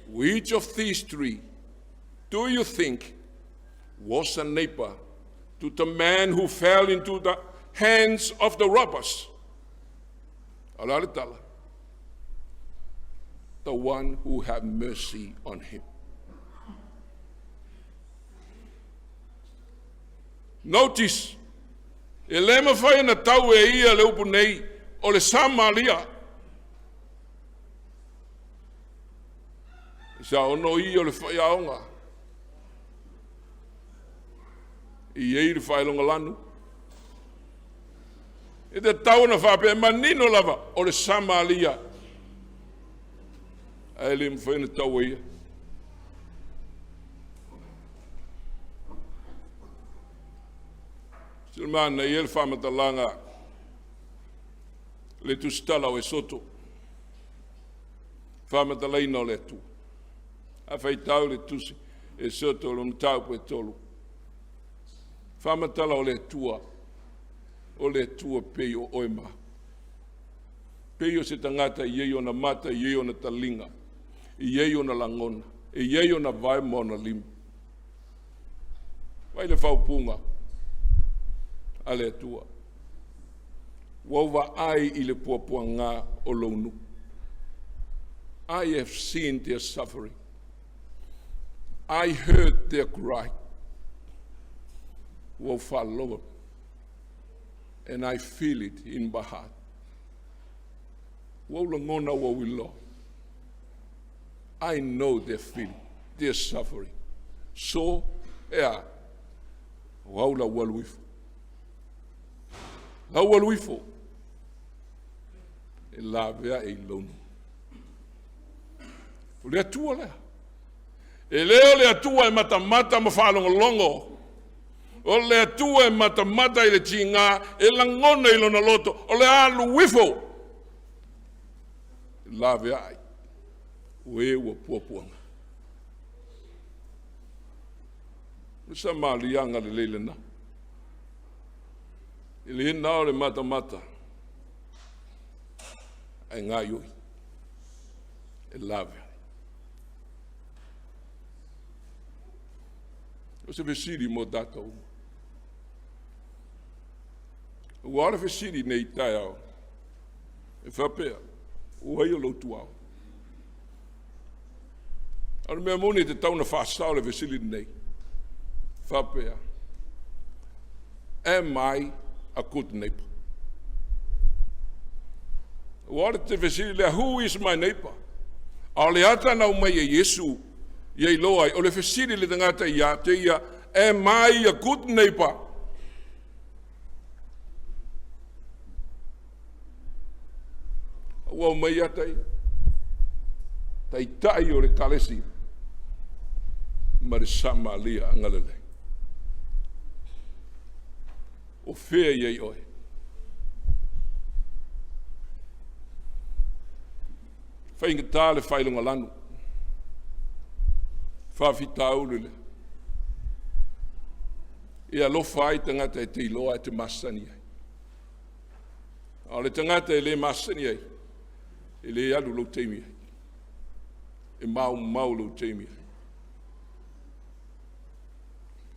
Which of these three do you think was a neighbor to the man who fell into the hands of the robbers? Alaritala. The one who had mercy on him. Notice, elema fai na tau e ia le upu nei o le Samaria. Sa ono i o le fai aonga. I ei le fai longa lanu. E te tau na whape manino lava o le Samaria. A le mwhai na tau e ia. Silmana i el whamatalanga le tustala o e soto. Whamatalaina o le tu. A whai tau le tusi e soto o le tau po e tolu. Whamatala o le tua pei o oema. Pei o se tangata i ei o na mata, i ei o na talinga, i ei o na langona, i ei o na vai mo na lima. Vai le whaupunga. Ale tua. Wawa ai I le puapua ngā o launu. I have seen their suffering. I heard their cry. Wawa Lord. And I feel it in my heart. Wawa ngona wawilo. I know their feeling, their suffering. So, yeah. Wawa waluifu. Hau aluifo. E la vea e lonu. O le atua lea. E leo le atua e matamata ma whalongolongo. O le atua e matamata I le tinga e langona I lona loto. O le aluifo. E la vea ai. Ue ua puapuanga. Nisa maalianga le leile na. Ele hina o le mata ai ngā ioi e lawe o se vesiri mo tātou ua ora vesiri nei tai au e whapea ua I o loutu au ora mea moni te tauna whaasau le vesiri nei whapea am I a good neighbor? What te vesili le who is my neighbor? A le ata na umai e Yesu ye loai o le vesili le tangata ia te ia am I a good neighbor? Wa umai atai tai tai o le kalesi ma le Samaria ngalele o fea iei oe. Whainga tā le whailonga lanu. Whawhita aurele. Ia lofa ai tangata e te iloa e te masani ai. A le tangata e le masani ai. E le alu lo teimi ai. E mau lo teimi ai.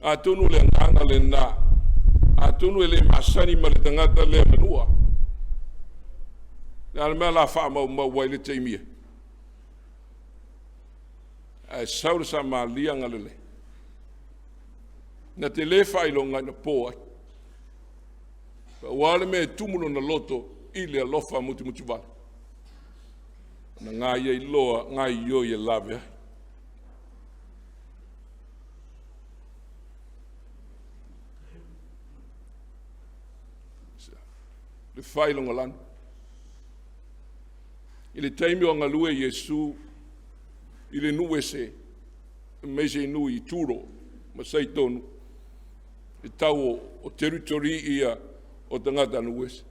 A tonu le nganga le nā. A tonu e le masani ma le tangata le manua. Nā le mea la wha mau wai le teimi ai. A saura sa maalia ngalele. Na te le whailonga na pō ai. Pa wale me tumuno na loto I le alofa muti wale. Na ngā iei loa, ngā ioi e lawe ai. le whailonga lanu. I le taimi o ngalue Yesu, i le nue se, me se nui i turo, ma sei tonu, i tau o territory ia o tangata nue se.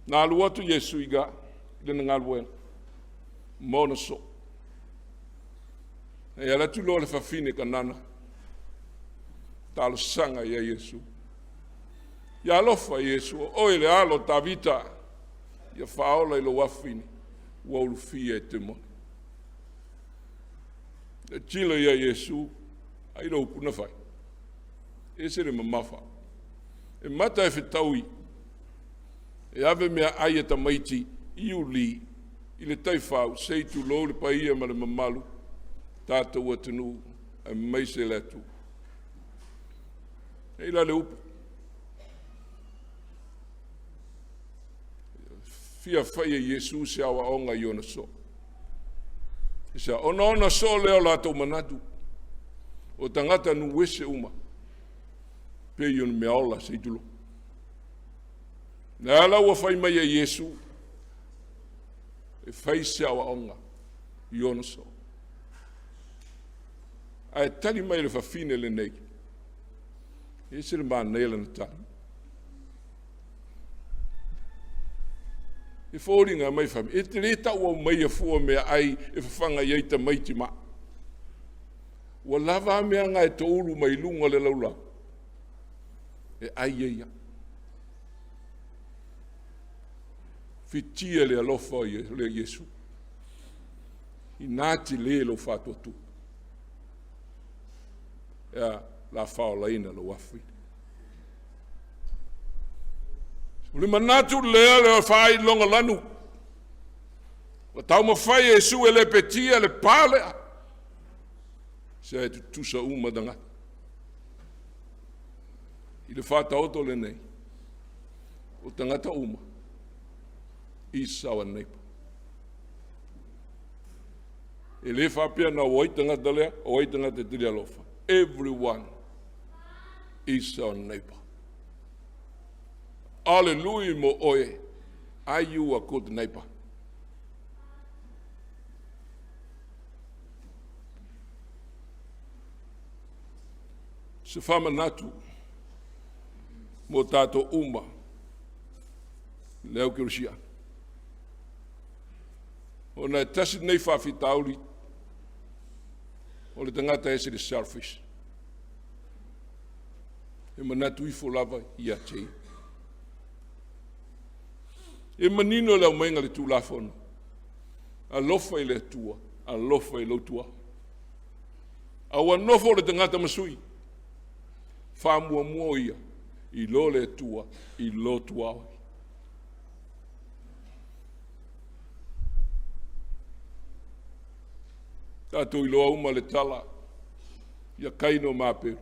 Nā alu atu Yesu i ga, i le ngaluenga, mona so. E ala tu lo le whawhine ka nana, talo sanga ia Yesu. Ia alofa Yesu, o ele alo tavita, ia whaola ilo wafini, waulu fia e te moni. E tila ia Yesu, ai rau puna whai. E sere mamafa. E mata e whetaui, e ave mea ai e tamaiti, i uli, i le taifau, sei tu lo le paia ma le mamalu, tātou atunu, e meise le atu. E ila le upu. Fia whaia Yesu se awa onga i ona so. Isa ona so leo lātou manatu. O tangata nu wese uma. Pe i ona mea ola se itulo. Na ala ua whai mai a Yesu. E whai se awa onga i ona so. A e tali mai le whawhine le nei. E sere maa neila na tali. E whōringa mai whami. E te reta ua mai a fua mea ai e whawhanga iei ta maiti maa. Ua lava mea ngā e touru mai lunga le laulau. E ai eia. Whitia le alofa le Yesu. I nāti le lo whātua tu. Ea la whaolaina lo wafui. Le manatu lea le whai longa lanu. Wa tau ma whai Yesu e le petia le pālea. Se e tu tusa uma danga. I le whata oto le nei. O tangata uma. I sawa neipa. E le whapea na oi tangata lea, oi tangata tiri alofa. Everyone is our neighbor. Hallelujah mo oe. Are you a good neighbor? Se whamanatu mo tātou uma leo kirusia. O na tasi nei whawhitauri o le tangata ese de selfish. E manatu ifo lava ia tei. E manino leo mainga le tūlafono. A lofa i le tua, a lofa i lotua. A wanofo le tangata masui. Whamua mua ia, i lo le tua, i lo tuaoi. Tātou i loa uma le tala, ia kaino māperu.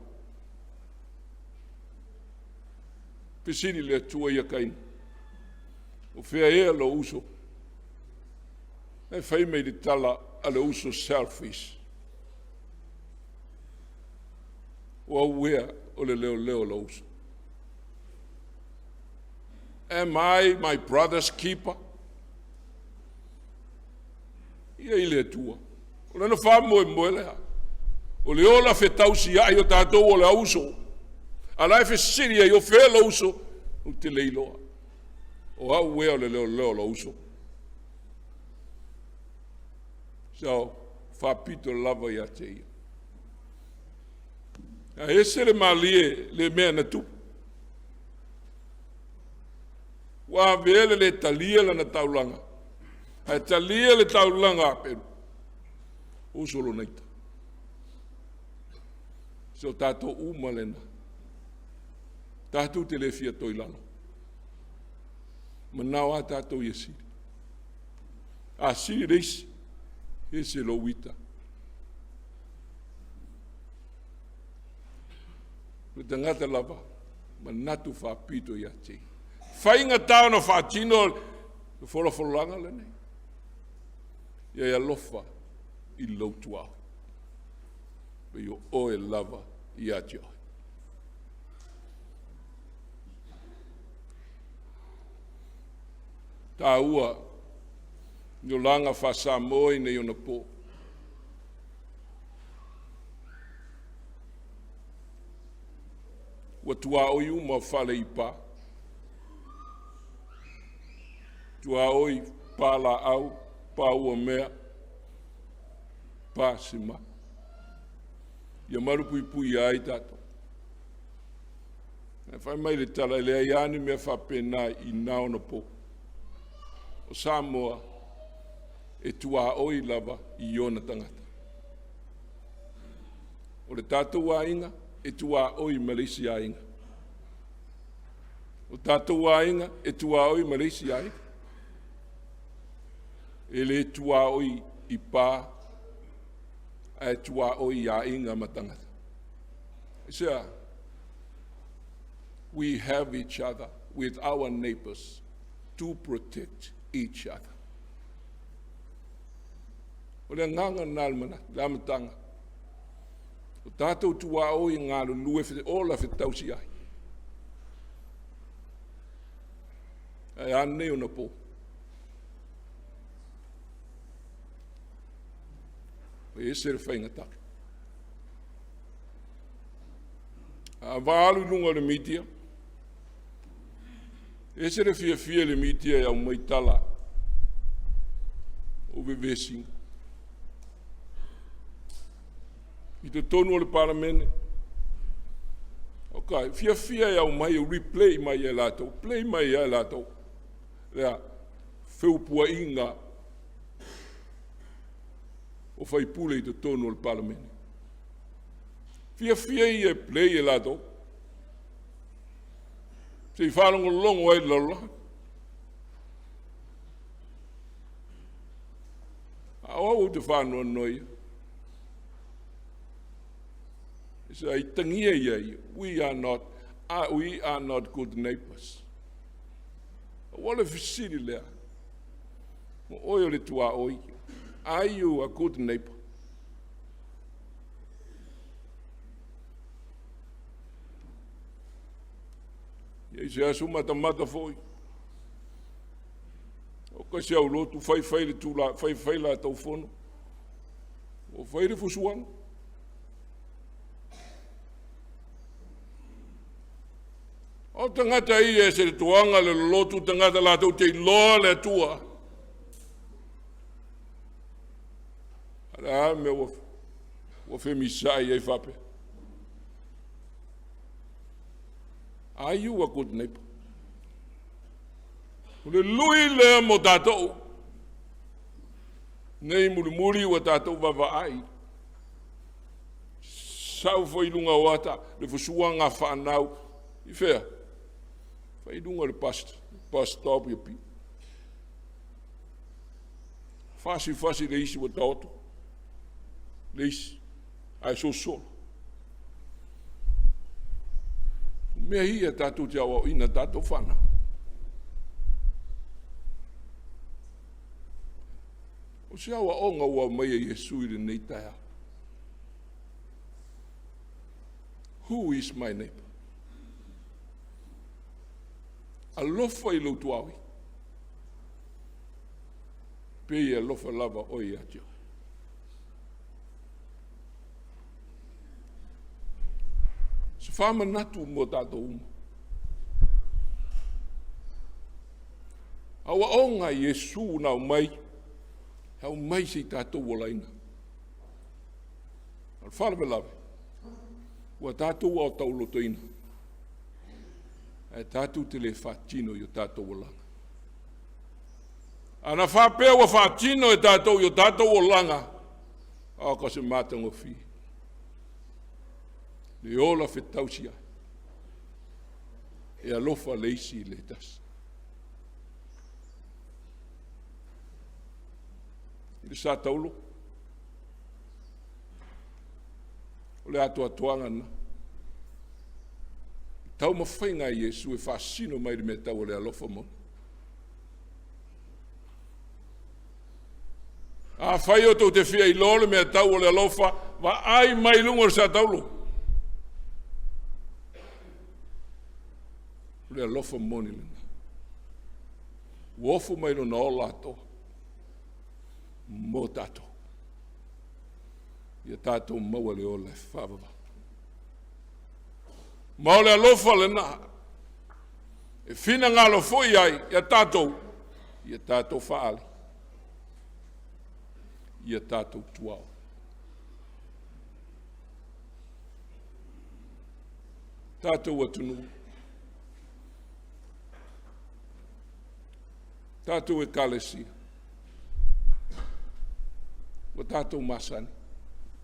Pesini le tua ia kaino. O whea ea lo uso. E whai mei le tala a le uso selfish. O au ea o le leo lo uso. Am I my brother's keeper? Ia i le tua. O le no whamoe moe lea. O le ola whetausi ai o tātou o le auso. A lai whesiri ai o whea lo uso. O te leiloa. O au ea o le leo lo uso. So, whapito lava ia te ia. A ese le malie le mea na tu. Wa vele le talia la na taulanga. A talia le taulanga a peru. O solo neita. So tato umalena. Tato te le fia toi lalo. Manau a tato yesi. A si reis. Ese lo wita. Le tangata lava. Manatu fa pito ya te. Whainga tau na whaatino le wholawholanga le nei. Ia lofa i lautua. Pe yo oe lava i atio. Tāua, ni langa fa Samoa i nei ona po. Ua tua oi uma whale i pā. Tua oi pāla au, pā ua mea, pā sima. Ia marupui pui ai tato. E whai mai le tala le ai ani mea whapena i naona po. O Samoa e tua oi lava i ona tangata. O le tātou a inga, e tua oi Malaysia inga. O tātou a inga, e tua oi Malaysia inga. E le tua oi i pā, e tua oi a inga matangata. So, we have each other with our neighbors to protect each other. O le nganga nalmana, la matanga. O tātou tua oi ngā lue ola whetausi ai. E ane ona po. E se re whainga take. A wālu lunga le mitia. E se re fia le mitia au mai tala. O vevesinga. I te tonu o le paramene. Ok, fia au mai o replay mai e lato. Play mai e lato. Lea, whiupua inga. O whai pule i te tonu o le paramene. Fia i e play e lato. Se i whanongo longo ai lalola. Au te whanua noia. So I tangia ia, we are not good neighbors. What if you see there? Oyo le tua oi. Are you a good neighbor? Ia se asuma tamata foi. O ka se au lotu fai le tula, fai la tau fono. O fai le fusuanga. O tangata i e se le tuanga le lotu tangata la tau te loa le tua. Ara me o femisai e fape. Are you a good neighbor? Le lui le mo tatou. Nei muri wa tatou vava ai. Sau foi lunga wata le fusuanga whanau. I fea. Fai lunga le pastor pi pi. Fasi le isi wa tauto. Le isi. Ai so solo. Mea hia tātou te awa ina tātou whana. O se awa onga ua mai e Jesu i le nei taia. Who is my neighbor? Alofa i loutu awi. Pei alofa lava oi atio. Se whama natu mo tātou uma. Awa onga Jesu nau mai, hau mai se tātou o lainga. Al whalawe lawe, ua tātou au tau lotoina. E tātou te le whātino i o tātou o langa. Ana whāpea ua whātino e tātou i o tātou o langa, au ka se mātango whi. Le ola whetausia. E alofa leisi le tas. I le sa taulo. O le atua tuanga na. Tau mawhainga i Jesu e whaasino mai me tau o le alofa mona. A whai o tau te whia i lole me tau o le alofa, wa ai mai lunga sa taulo. Le alofa moni lena. Uofu mai lo no lato. Mo tato. Ia tato maua le ole whawava. Maole alofa le na. E fina ngalo foi ai, ia tato whaali. Ia tato tuao. Tato atunu. Tato e kalesia. Wa tato masani.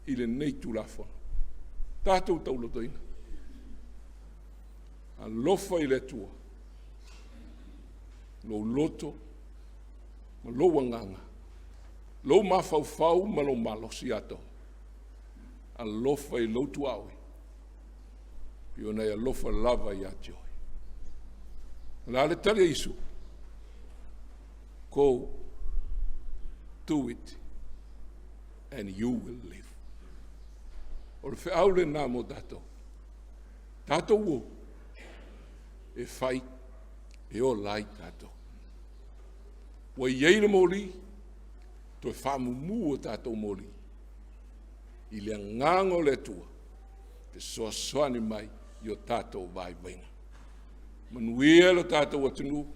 Ile nei tulafona. Tato taulotoina. Alofa ile tua. Lo loto. Ma lo wanganga. Lo mafau ma lo malo siato. Alofa i lo tuawe. Pio nei alofa lava i atio. La le tali isu. Go do it and you will live. O le whiaule nā mo tato. Tato wo. E whai. E o lai tato. Wa ieile moli. To e whamumu o tato moli. I le ngango le tua. Te soasoani mai i o tato vai vaina. Manuia lo tato watunu.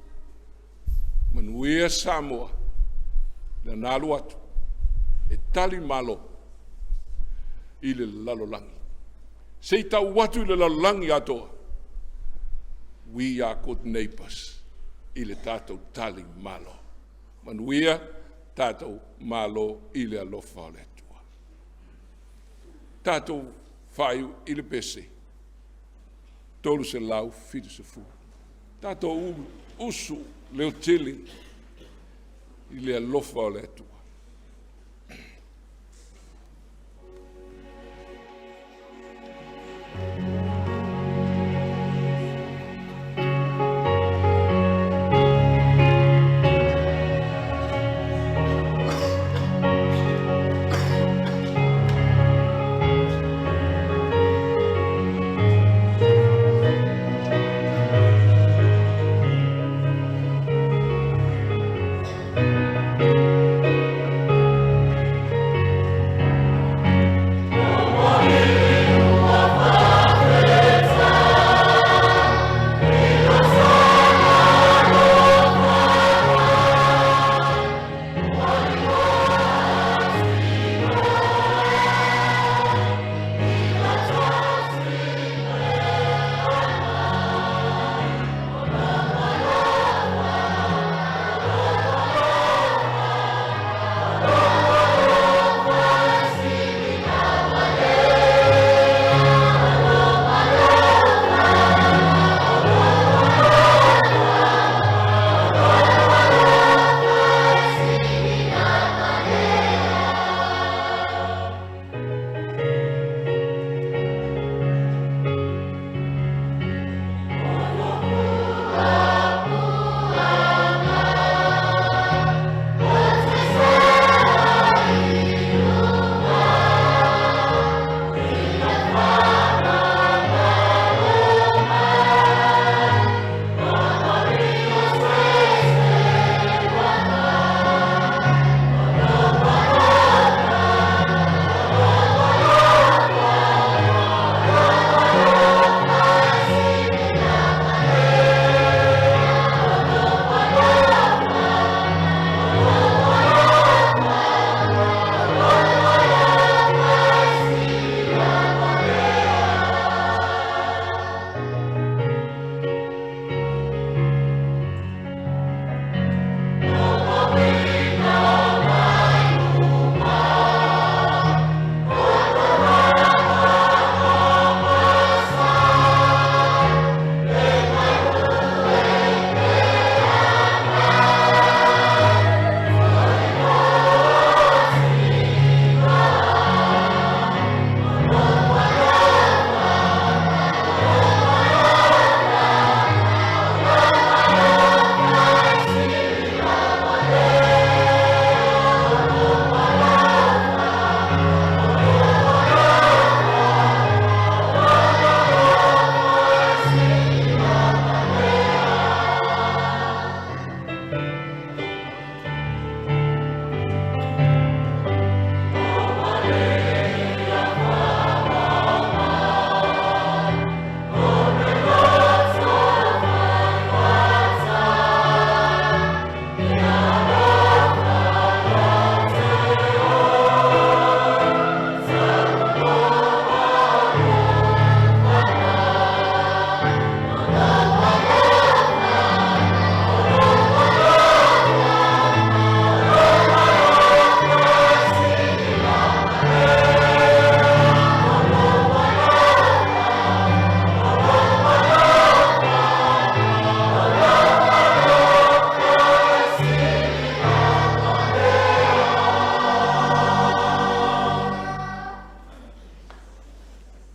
Manuia Samoa. Le nalu atu. E tali malo. I le lalolangi. Sei tau watu i le lalolangi atoa. We are good neighbors. I le tatou tali malo. Manuia tatou malo i le alofa o le atua. Tatou whaiu i le pese. Tolu se lau fitu se fu. Tatou usu leo tili i le alofa o le atua.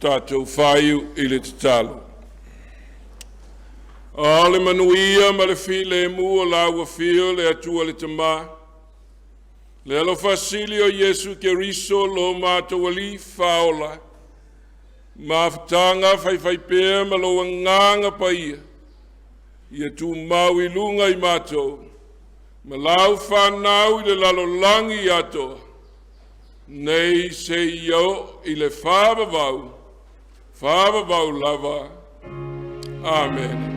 tātou whaiu i le tatalo. A le manuia ma le fi le mua la ua fio le atua le tamā. Le alo fasili o Yesu ke riso lo mātou ali whaola. Mawhatanga whai pēr ma lo nganga paia. Ia tu mau i lunga i mātou. Ma lau whanau i le lalolangi atoa. Nei se iau i le whāwawau lava. Amen.